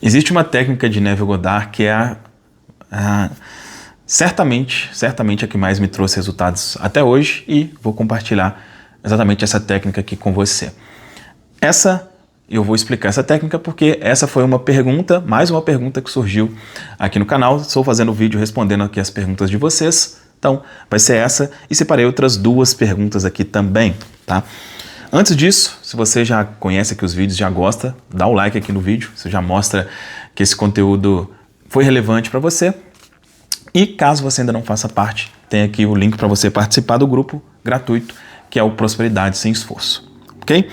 Existe uma técnica de Neville Goddard que é certamente a que mais me trouxe resultados até hoje, e vou compartilhar exatamente essa técnica aqui com você. Eu vou explicar essa técnica porque essa foi uma pergunta, mais uma pergunta que surgiu aqui no canal. Estou fazendo o vídeo respondendo aqui as perguntas de vocês, então vai ser essa, e separei outras 2 perguntas aqui também, tá? Antes disso, se você já conhece aqui os vídeos, já gosta, dá o like aqui no vídeo, isso já mostra que esse conteúdo foi relevante para você. E caso você ainda não faça parte, tem aqui o link para você participar do grupo gratuito, que é o Prosperidade Sem Esforço, ok?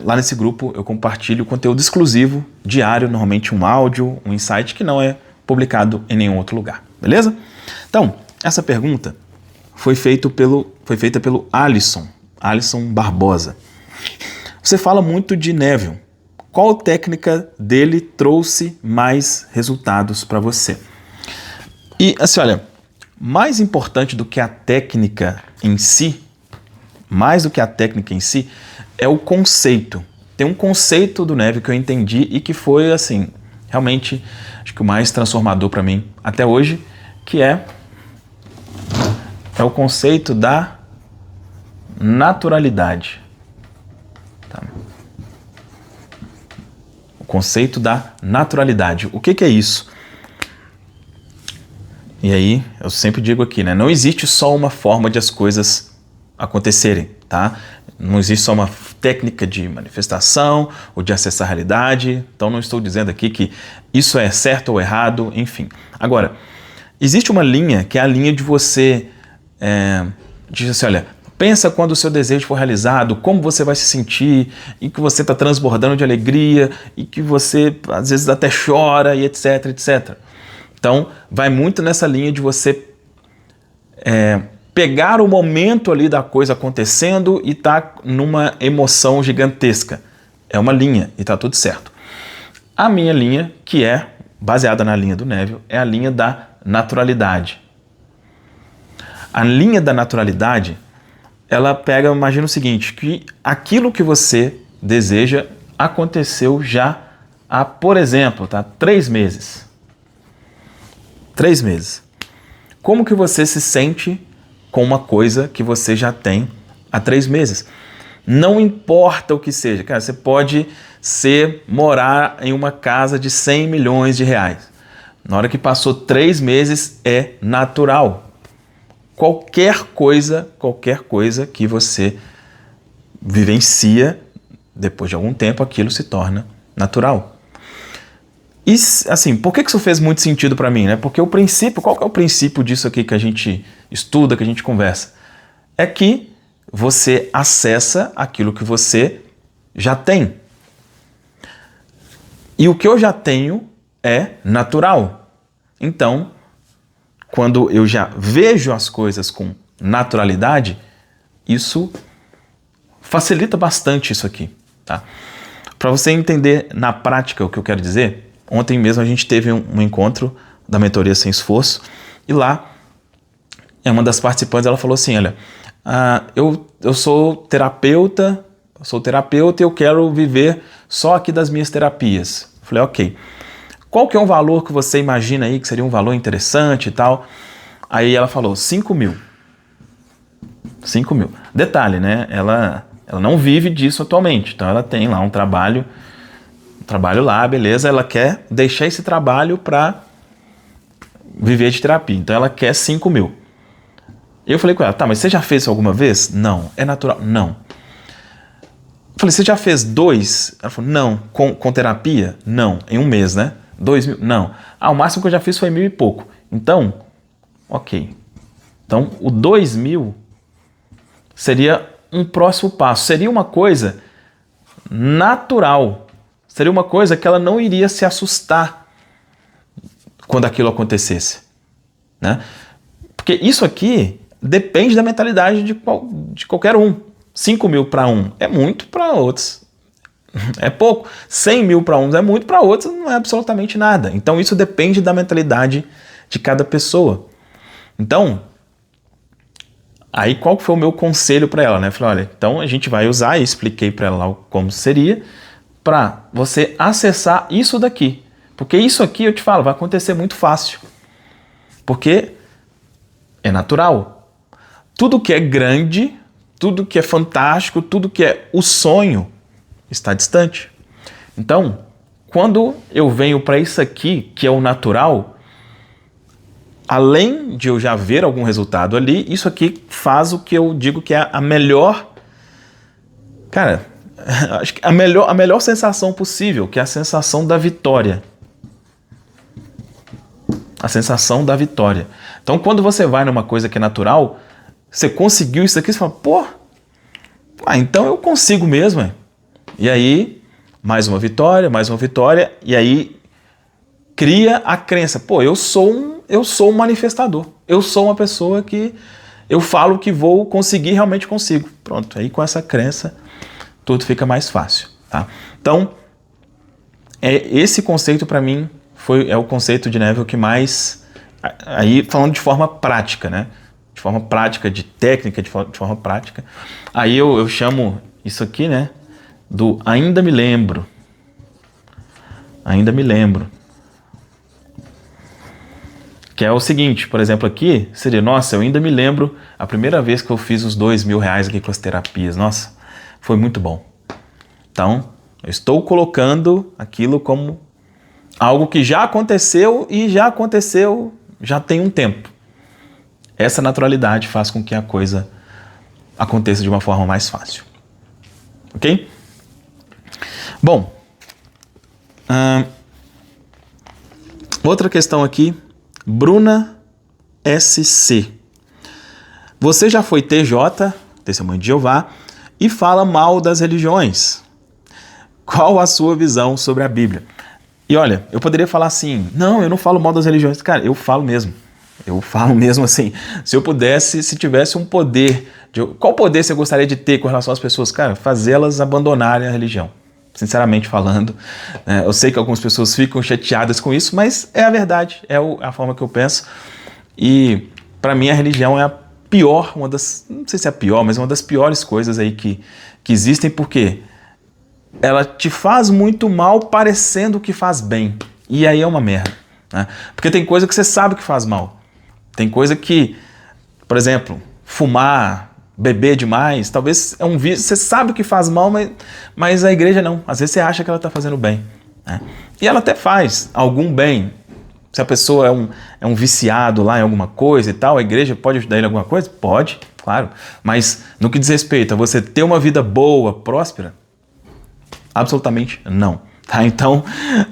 Lá nesse grupo eu compartilho conteúdo exclusivo, diário, normalmente um áudio, um insight que não é publicado em nenhum outro lugar, beleza? Então, essa pergunta foi feita pelo Alisson Barbosa. Você fala muito de Neville. Qual técnica dele trouxe mais resultados para você? E assim, olha, mais importante do que a técnica em si, é o conceito. Tem um conceito do Neville que eu entendi e que foi, assim, realmente, acho que o mais transformador para mim até hoje, que é o conceito da naturalidade. Tá? O conceito da naturalidade. O que é isso? E aí, eu sempre digo aqui, né? Não existe só uma forma de as coisas acontecerem, tá? Não existe só uma técnica de manifestação ou de acessar a realidade. Então, não estou dizendo aqui que isso é certo ou errado, enfim. Agora, existe uma linha que é a linha de você diz assim, olha, pensa quando o seu desejo for realizado, como você vai se sentir, e que você está transbordando de alegria, e que você às vezes até chora, e etc, etc. Então, vai muito nessa linha de você pegar o momento ali da coisa acontecendo e tá numa emoção gigantesca. É uma linha e tá tudo certo. A minha linha, que é baseada na linha do Neville, é a linha da naturalidade. A linha da naturalidade, ela pega, imagina o seguinte, que aquilo que você deseja aconteceu já há, por exemplo, 3 meses. 3 meses. Como que você se sente com uma coisa que você já tem há 3 meses? Não importa o que seja. Cara, você pode morar em uma casa de 100 milhões de reais. Na hora que passou 3 meses, é natural. Qualquer coisa que você vivencia, depois de algum tempo, aquilo se torna natural. E, assim, por que isso fez muito sentido para mim, né? Porque qual que é o princípio disso aqui que a gente estuda, que a gente conversa? É que você acessa aquilo que você já tem. E o que eu já tenho é natural. Então, quando eu já vejo as coisas com naturalidade, isso facilita bastante isso aqui, tá? Para você entender na prática o que eu quero dizer, ontem mesmo a gente teve um encontro da mentoria Sem Esforço, e lá uma das participantes ela falou assim, olha, eu sou terapeuta e eu quero viver só aqui das minhas terapias. Eu falei, ok. Qual que é um valor que você imagina aí que seria um valor interessante e tal? Aí ela falou 5 mil. 5 mil. Detalhe, né? Ela não vive disso atualmente. Então ela tem lá um trabalho lá, beleza. Ela quer deixar esse trabalho para viver de terapia. Então ela quer 5 mil. Eu falei com ela, tá, mas você já fez isso alguma vez? Não. É natural? Não. Eu falei, você já fez 2? Ela falou, não. Com terapia? Não. Em um mês, né? 2 mil? Não. O máximo que eu já fiz foi 1.000 e pouco. Então, ok. Então, o 2 mil seria um próximo passo. Seria uma coisa natural. Seria uma coisa que ela não iria se assustar quando aquilo acontecesse, né? Porque isso aqui depende da mentalidade de qualquer um. 5 mil para um é muito, para outros é pouco. 100 mil para uns é muito, para outros não é absolutamente nada. Então isso depende da mentalidade de cada pessoa. Então, aí qual foi o meu conselho para ela, né? Eu falei, olha, então a gente vai usar, e expliquei para ela lá como seria, para você acessar isso daqui. Porque isso aqui, eu te falo, vai acontecer muito fácil. Porque é natural. Tudo que é grande, tudo que é fantástico, tudo que é o sonho, está distante. Então, quando eu venho para isso aqui, que é o natural, além de eu já ver algum resultado ali, isso aqui faz o que eu digo que é a melhor... Cara, acho que a melhor sensação possível, que é a sensação da vitória. A sensação da vitória. Então, quando você vai numa coisa que é natural, você conseguiu isso aqui, você fala, pô, então eu consigo mesmo. Hein? E aí, mais uma vitória, e aí cria a crença, pô, eu sou um manifestador, eu sou uma pessoa que eu falo que vou conseguir, realmente consigo. Pronto, aí com essa crença, tudo fica mais fácil. Tá? Então, esse conceito para mim é o conceito de Neville que mais, aí falando de forma prática, né? De forma prática, de técnica, de forma prática, aí eu chamo isso aqui, né? Do ainda me lembro. Ainda me lembro. Que é o seguinte, por exemplo, aqui seria, nossa, eu ainda me lembro a primeira vez que eu fiz os R$2.000 aqui com as terapias. Nossa, foi muito bom. Então, eu estou colocando aquilo como algo que já aconteceu já tem um tempo. Essa naturalidade faz com que a coisa aconteça de uma forma mais fácil. Ok? Bom, outra questão aqui, Bruna SC. Você já foi TJ, Testemunho de Jeová, e fala mal das religiões. Qual a sua visão sobre a Bíblia? E olha, eu poderia falar assim, não, eu não falo mal das religiões. Cara, eu falo mesmo. Eu falo mesmo assim. Se eu pudesse, se tivesse um poder, qual poder você gostaria de ter com relação às pessoas? Cara, fazê-las abandonarem a religião. Sinceramente falando, eu sei que algumas pessoas ficam chateadas com isso, mas é a verdade, é a forma que eu penso. E para mim a religião é a pior, não sei se é a pior, mas uma das piores coisas aí que existem, porque ela te faz muito mal parecendo que faz bem. E aí é uma merda. Né? Porque tem coisa que você sabe que faz mal. Tem coisa que, por exemplo, fumar, beber demais, talvez é um vício, você sabe que faz mal, mas a igreja não. Às vezes você acha que ela está fazendo bem. Né? E ela até faz algum bem. Se a pessoa é um viciado lá em alguma coisa e tal, a igreja pode ajudar ele em alguma coisa? Pode, claro. Mas no que diz respeito a você ter uma vida boa, próspera, absolutamente não. Tá? Então,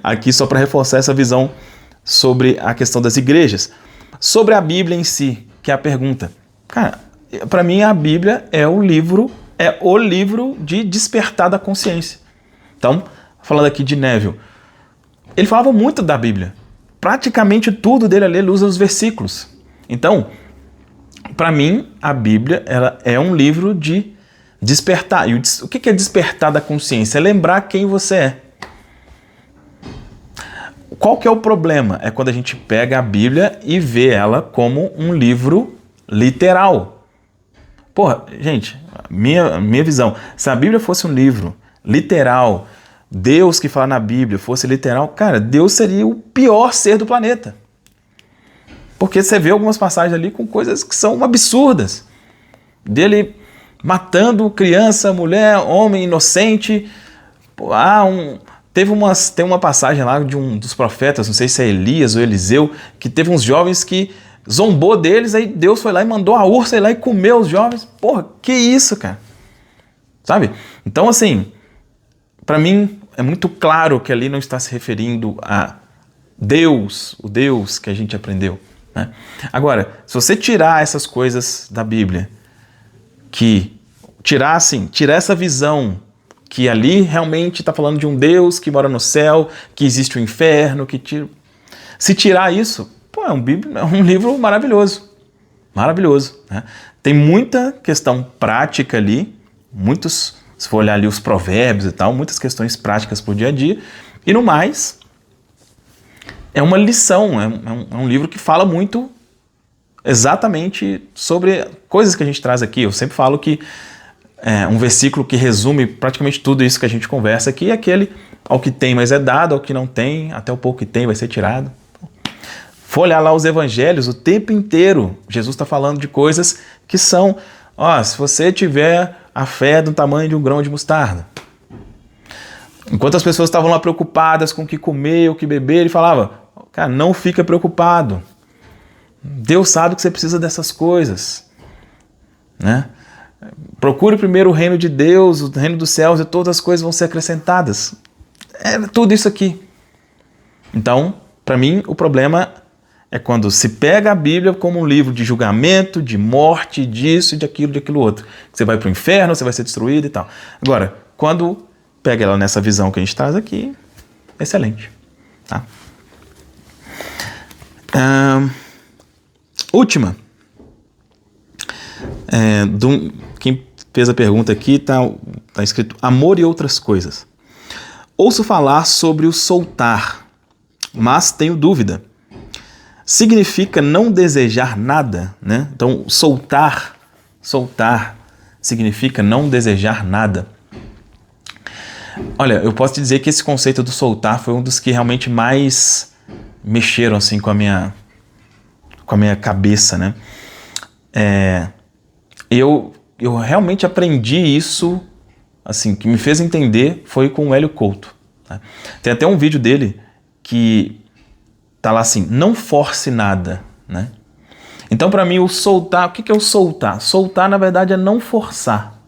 aqui só para reforçar essa visão sobre a questão das igrejas. Sobre a Bíblia em si, que é a pergunta. Cara, para mim a Bíblia é o livro de despertar da consciência. Então, falando aqui de Neville, ele falava muito da Bíblia. Praticamente tudo dele ali ele usa os versículos. Então, para mim, a Bíblia ela é um livro de despertar. E o que é despertar da consciência? É lembrar quem você é. Qual que é o problema? É quando a gente pega a Bíblia e vê ela como um livro literal. Porra, gente, minha visão, se a Bíblia fosse um livro literal, Deus que fala na Bíblia fosse literal, cara, Deus seria o pior ser do planeta. Porque você vê algumas passagens ali com coisas que são absurdas. Dele matando criança, mulher, homem inocente. Tem uma passagem lá de um dos profetas, não sei se é Elias ou Eliseu, que teve uns jovens que zombou deles, aí Deus foi lá e mandou a ursa ir lá e comeu os jovens. Porra, que isso, cara? Sabe? Então, assim, para mim é muito claro que ali não está se referindo a Deus, o Deus que a gente aprendeu. Né? Agora, se você tirar essas coisas da Bíblia, tirar essa visão que ali realmente está falando de um Deus que mora no céu, que existe o inferno, se tirar isso, pô, é um livro maravilhoso. Maravilhoso. Né? Tem muita questão prática ali, se for olhar ali os provérbios e tal, muitas questões práticas pro dia a dia, e no mais, é uma lição, é um livro que fala muito exatamente sobre coisas que a gente traz aqui. Eu sempre falo que um versículo que resume praticamente tudo isso que a gente conversa aqui, é aquele: ao que tem mais é dado, ao que não tem, até o pouco que tem vai ser tirado. For olhar lá os evangelhos, o tempo inteiro Jesus está falando de coisas que são, se você tiver a fé do tamanho de um grão de mostarda. Enquanto as pessoas estavam lá preocupadas com o que comer, o que beber, ele falava: cara, não fica preocupado. Deus sabe que você precisa dessas coisas, né? Procure primeiro o reino de Deus, o reino dos céus, e todas as coisas vão ser acrescentadas. É tudo isso aqui. Então, para mim, o problema é quando se pega a Bíblia como um livro de julgamento, de morte, disso, de aquilo outro. Você vai para o inferno, você vai ser destruído e tal. Agora, quando pega ela nessa visão que a gente traz aqui, excelente. Tá? Última. Quem fez a pergunta aqui está escrito: amor e outras coisas. Ouço falar sobre o soltar, mas tenho dúvida. Significa não desejar nada, né? Então, soltar significa não desejar nada. Olha, eu posso te dizer que esse conceito do soltar foi um dos que realmente mais mexeram assim com a minha cabeça, né? Eu realmente aprendi isso, assim, que me fez entender foi com o Hélio Couto. Tá? Tem até um vídeo dele que tá lá assim: não force nada, né? Então, para mim, o soltar, o que é o soltar? Soltar, na verdade, é não forçar.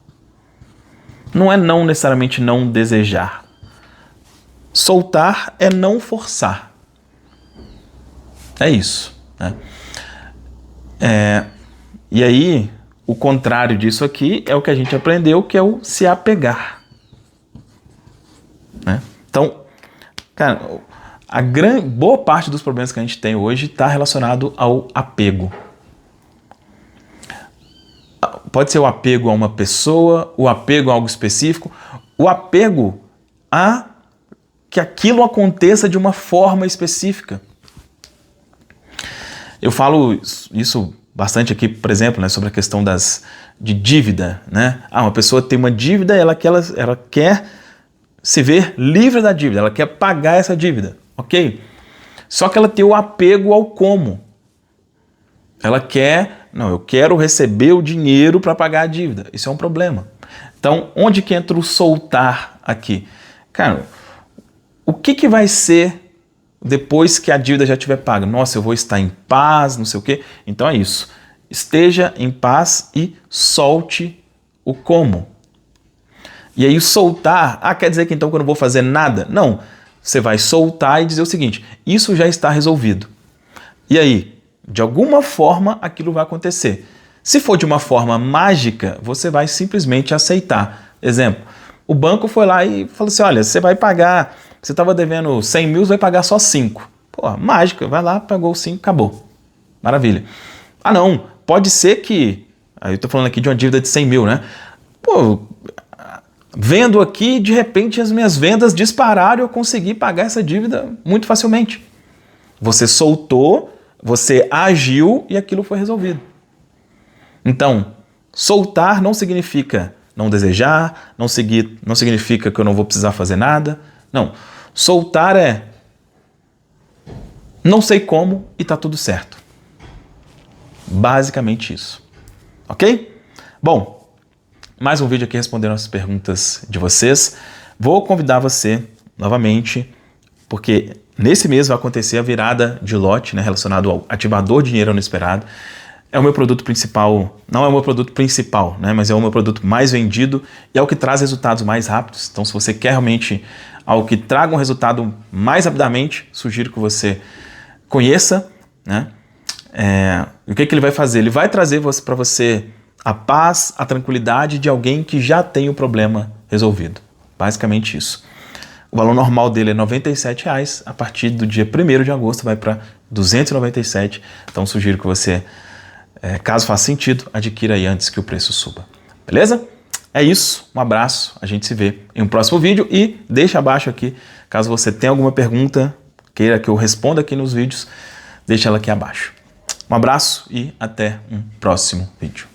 Não é não necessariamente não desejar. Soltar é não forçar. É isso, né? E aí, o contrário disso aqui é o que a gente aprendeu, que é o se apegar, né? Então, cara, boa parte dos problemas que a gente tem hoje está relacionado ao apego. Pode ser o apego a uma pessoa, o apego a algo específico, o apego a que aquilo aconteça de uma forma específica. Eu falo isso bastante aqui, por exemplo, né, sobre a questão de dívida, né? Uma pessoa tem uma dívida, ela quer se ver livre da dívida, ela quer pagar essa dívida, ok? Só que ela tem o apego ao como. Ela eu quero receber o dinheiro para pagar a dívida. Isso é um problema. Então, onde que entra o soltar aqui? Cara, o que vai ser depois que a dívida já estiver paga? Nossa, eu vou estar em paz, não sei o quê. Então é isso. Esteja em paz e solte o como. E aí soltar, quer dizer que então que eu não vou fazer nada? Não. Você vai soltar e dizer o seguinte: isso já está resolvido. E aí, de alguma forma, aquilo vai acontecer. Se for de uma forma mágica, você vai simplesmente aceitar. Exemplo, o banco foi lá e falou assim: olha, você vai pagar, você estava devendo 100 mil, você vai pagar só 5. Pô, mágica, vai lá, pagou 5, acabou. Maravilha. Não, pode ser que, aí eu estou falando aqui de uma dívida de 100 mil, né? Pô, vendo aqui, de repente as minhas vendas dispararam e eu consegui pagar essa dívida muito facilmente. Você soltou, você agiu e aquilo foi resolvido. Então, soltar não significa não desejar, não significa que eu não vou precisar fazer nada. Não, soltar é não sei como e tá tudo certo. Basicamente isso. Ok? Bom, mais um vídeo aqui respondendo as perguntas de vocês. Vou convidar você novamente, porque nesse mês vai acontecer a virada de lote, né, relacionado ao ativador de dinheiro inesperado. É o meu produto principal, não é o meu produto principal, né, mas é o meu produto mais vendido e é o que traz resultados mais rápidos. Então, se você quer realmente algo que traga um resultado mais rapidamente, sugiro que você conheça, né? O que ele vai fazer? Ele vai trazer para você a paz, a tranquilidade de alguém que já tem o problema resolvido. Basicamente isso. O valor normal dele é R$ 97,00. A partir do dia 1º de agosto vai para R$ 297. Então sugiro que você, caso faça sentido, adquira aí antes que o preço suba. Beleza? É isso. Um abraço. A gente se vê em um próximo vídeo. E deixa abaixo aqui, caso você tenha alguma pergunta, queira que eu responda aqui nos vídeos, deixa ela aqui abaixo. Um abraço e até um próximo vídeo.